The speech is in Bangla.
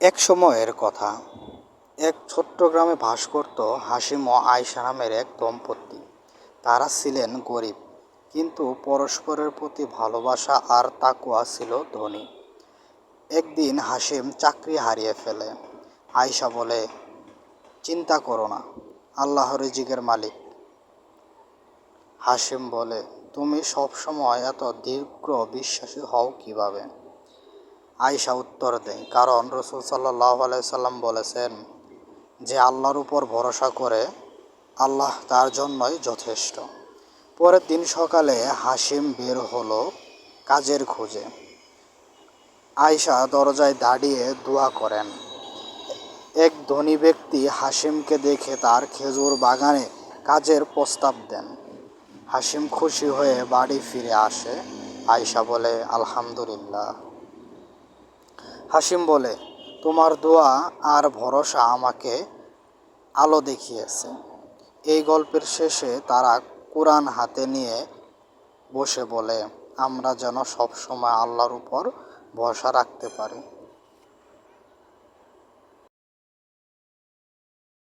এক সময়ের কথা, এক ছোট্ট গ্রামে বাস করত হাসিম ও আয়শা নামের এক দম্পতি। তারা ছিলেন গরিব, কিন্তু পরস্পরের প্রতি ভালোবাসা আর তাকওয়া ছিল ধনী। একদিন হাসিম চাকরি হারিয়ে ফেলে। আয়শা বলে, চিন্তা করো না, আল্লাহ রিজিকের মালিক। হাসিম বলে, তুমি সবসময় এত দীর্ঘ বিশ্বাসী হও কিভাবে? আয়শা উত্তর দেয়, কারণ রসুল সাল্লাল্লাহু আলাইহি সাল্লাম বলেছেন, যে আল্লাহর উপর ভরসা করে আল্লাহ তার জন্যই যথেষ্ট। পরের দিন সকালে হাসিম বের হলো কাজের খোঁজে। আয়শা দরজায় দাঁড়িয়ে দোয়া করেন। এক ধনী ব্যক্তি হাসিমকে দেখে তার খেজুর বাগানে কাজের প্রস্তাব দেন। হাসিম খুশি হয়ে বাড়ি ফিরে আসে। আয়শা বলে, আলহামদুলিল্লাহ। হাসিম বলে, তোমার দোয়া আর ভরসা আমাকে আলো দেখিয়েছে। এই গল্পের শেষে তারা কোরআন হাতে নিয়ে বসে বলে, আমরা যেন সবসময় আল্লাহর উপর ভরসা রাখতে পারি।